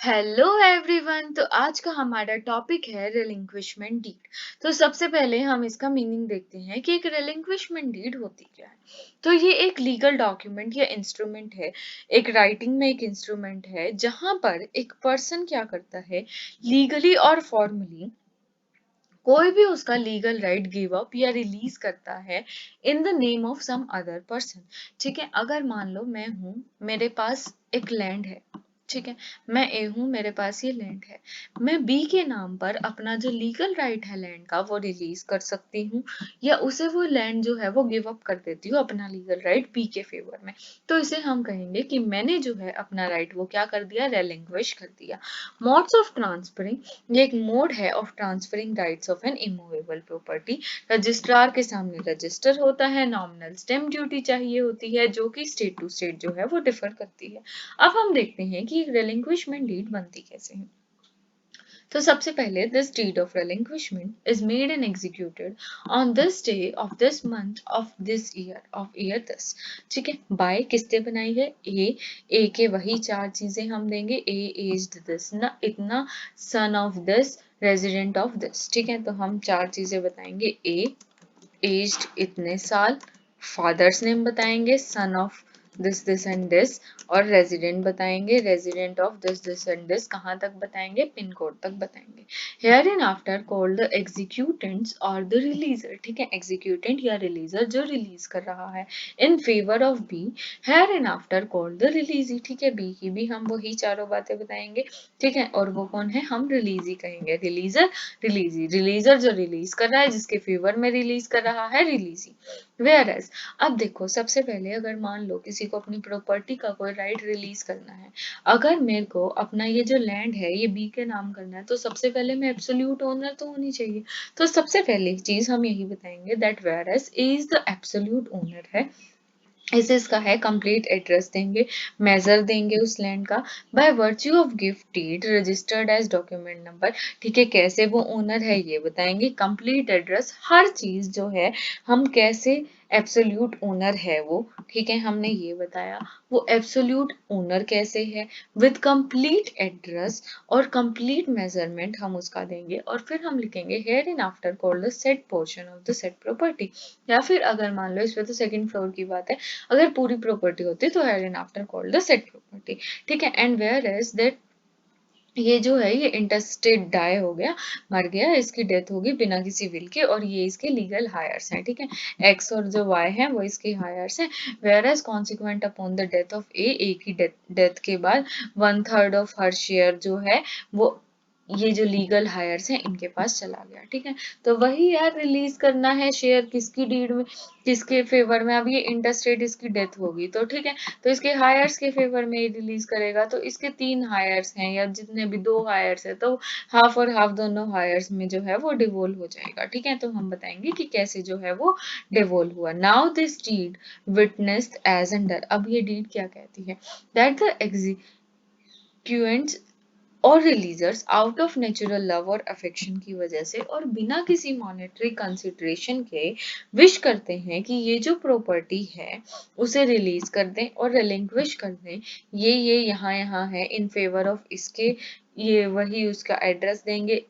Hello everyone. तो आज का हमारा टॉपिक है रिलिंक्विशमेंट डीड। तो सबसे पहले हम इसका मीनिंग देखते हैं कि एक रिलिंक्विशमेंट डीड होती क्या है। तो ये एक लीगल डॉक्यूमेंट या इंस्ट्रूमेंट है, एक राइटिंग में एक इंस्ट्रूमेंट है जहां पर एक पर्सन क्या करता है, लीगली और फॉर्मली कोई भी उसका लीगल राइट गिव अप या रिलीज करता है in the name of some other person. ठीक है, अगर मान लो मैं हूँ, मेरे पास एक लैंड है। ठीक है, मैं ए हूँ, मेरे पास ये लैंड है। मैं बी के नाम पर अपना जो लीगल राइट है लैंड का वो रिलीज कर सकती हूँ, या उसे वो लैंड जो है वो गिव अप कर देती हूँ अपना लीगल राइट बी के फेवर में। तो इसे हम कहेंगे कि मैंने जो है अपना राइट वो क्या कर दिया, रेलिंक्विश कर दिया। मोड्स ऑफ ट्रांसफरिंग, ये एक मोड है of transferring rights of N immovable property. Registrar के सामने रजिस्टर होता है, नॉमिनल स्टैम्प ड्यूटी चाहिए होती है जो कि स्टेट टू स्टेट जो है वो डिफर करती है। अब हम देखते हैं कि रिलिंक्विशमेंट डीड बनती कैसे है। तो सबसे पहले this deed of relinquishment is made and executed on this day of this month of this year of year this। ठीक है, बाय किसने बनाई है, ए के वही चार चीजें हम देंगे, ए एज्ड दिस ना इतना, सन of this, resident of this. ठीक है, तो हम चार चीजें बताएंगे, ए एज्ड इतने साल, फादर्स नेम बताएंगे son of this and this, और रेजिडेंट बताएंगे resident of this and this. कहाँ तक बताएंगे, पिन कोड तक बताएंगे। Hereinafter called the executants और द रिलीजर। ठीक है, एग्जीक्यूटेंट या रिलीजर जो रिलीज कर रहा है in favour of b. Hereinafter called the releasee. ठीक है, बी की भी हम वही चारों बातें बताएंगे। ठीक है, और वो कौन है, हम रिलीजी कहेंगे, रिलीजर रिलीजी। रिलीजर जो रिलीज कर रहा है, जिसके फेवर में रिलीज कर रहा है, रिलीजी। वेयर एज, अब देखो सबसे पहले अगर मान लो किसी को अपनी प्रॉपर्टी का कोई राइट रिलीज करना है, अगर मेरे को अपना ये जो लैंड है ये बी के नाम करना है, तो सबसे पहले मैं एब्सोल्यूट ओनर तो होनी चाहिए। तो सबसे पहली चीज हम यही बताएंगे that whereas is the absolute owner है। इसे इसका है कंप्लीट एड्रेस देंगे, मेजर देंगे उस लैंड का, by virtue of gift deed registered as document number. ठीक है, कैसे वो ओनर है ये बताएंगे, कंप्लीट एड्रेस, हर चीज जो है हम कैसे एब्सोल्यूट ओनर है वो। ठीक है, हमने ये बताया वो एब्सोल्यूट ओनर कैसे है, विद कंप्लीट एड्रेस और कंप्लीट मेजरमेंट हम उसका देंगे, और फिर हम लिखेंगे here in after called the set portion of the set property. या फिर अगर मान लो इस पे तो सेकंड फ्लोर की बात है, अगर पूरी प्रॉपर्टी होती तो here in after called the set property. ठीक है, एंड वेयर इज दैट ये जो है ये इंटरस्टेट डाई हो गया, मर गया, इसकी डेथ होगी बिना किसी विल के, और ये इसके लीगल हायर्स हैं। ठीक है, एक्स और जो वाई है वो इसके हायर्स हैं। Whereas consequent upon the death of A की डेथ के बाद 1/3 ऑफ हर शेयर जो है वो ये जो लीगल हायर्स हैं इनके पास चला गया। ठीक है, तो वही यार रिलीज करना है शेयर किसकी डीड में, किसके फेवर में। अब ये इंटरस्टेट इसकी डेथ होगी तो ठीक है, तो इसके हायर्स के फेवर में ये रिलीज करेगा, तो इसके 3 हायर्स हैं या जितने भी 2 हायर्स है, तो हाफ और हाफ दोनों हायर्स में जो है वो डिवोल्व हो जाएगा। ठीक है, तो हम बताएंगे कि कैसे जो है वो डिवोल्व हुआ। Now this deed witnessed as under. अब ये डीड क्या कहती है, दैट द एग्जीक्यूएंट्स और रिलीजर्स आउट ऑफ नेचुरल लव और अफेक्शन की वजह से और बिना किसी मॉनेटरी कंसिडरेशन के विश करते हैं कि ये जो प्रॉपर्टी है उसे रिलीज कर दें और रिलिंक्विश कर दें। ये यहाँ है इन फेवर ऑफ इसके, ये वही उसका एड्रेस देंगे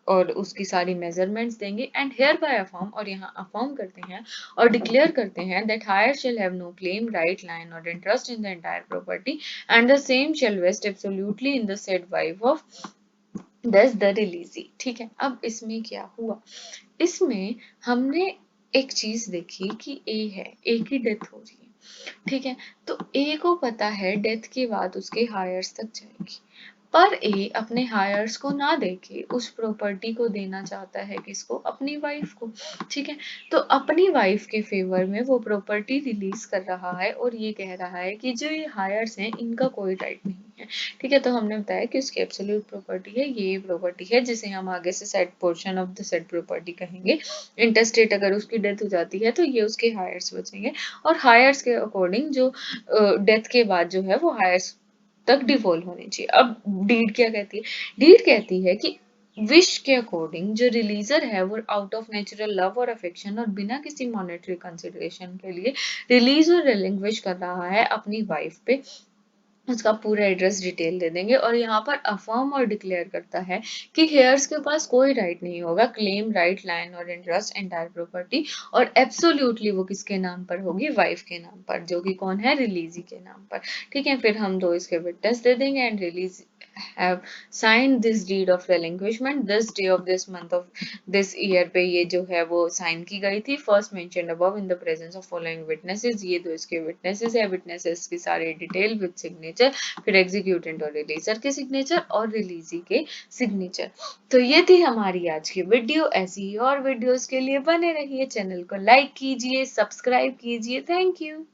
और उसकी सारी मेजरमेंट्स देंगे, एंड हेयर बाय अफर्म, और यहाँ अफर्म करते हैं और डिक्लेयर करते हैं that heir shall have no claim right line और interest in the entire property and the same shall vest absolutely in the said wife of thus the releasee। ठीक है, अब इसमें क्या हुआ, इसमें हमने एक चीज देखी कि ए है, ए की डेथ हो रही है। ठीक है, तो ए को पता है डेथ के बाद उसके हायर्स तक जाएगी, पर ए अपने हायर्स को ना देके उस प्रॉपर्टी को देना चाहता है किसको, अपनी वाइफ को। ठीक है, तो अपनी वाइफ के फेवर में वो प्रॉपर्टी रिलीज कर रहा है और ये कह रहा है कि जो ये हायर्स हैं इनका कोई राइट नहीं है। ठीक है, तो हमने बताया कि उसकी एब्सोल्यूट प्रॉपर्टी है, ये प्रॉपर्टी है जिसे हम आगे से set portion of the set property कहेंगे। इंटरस्टेट अगर उसकी डेथ हो जाती है तो ये उसके हायर्स बचेंगे, और हायर्स के अकॉर्डिंग जो डेथ के बाद जो है वो हायर्स तक डिवोल्व होनी चाहिए। अब डीड क्या कहती है, डीड कहती है कि विश के अकॉर्डिंग जो रिलीजर है वो आउट ऑफ नेचुरल लव और अफेक्शन और बिना किसी मॉनेटरी कंसिडरेशन के लिए रिलीज और रिलिंक्विश कर रहा है अपनी वाइफ पे उसका पूरा एड्रेस डिटेल दे देंगे और यहाँ पर अफर्म और डिक्लेयर करता है कि हेयर्स के पास कोई राइट नहीं होगा, क्लेम राइट लाइन और इंटरेस्ट एंटायर प्रॉपर्टी, और एब्सोल्युटली वो किसके नाम पर होगी, वाइफ के नाम पर, जो कि कौन है, रिलीजी के नाम पर। ठीक है, फिर हम दो इसके विटनेस दे देंगे and release have signed this deed of relinquishment this day of this month of this year पे ये जो है वो साइन की गई थी, first mentioned above in the presence of following witnesses। ये दो इसके विटनेसेस है, विटनेसेस की सारी डिटेल विद सिग्नेचर, फिर एग्जीक्यूटेंट और रिलीजर के सिग्नेचर और रिलीजी के सिग्नेचर। तो ये थी हमारी आज की वीडियो। ऐसी ही और वीडियोस के लिए बने रहिए, चैनल को लाइक कीजिए, सब्सक्राइब कीजिए। Thank you.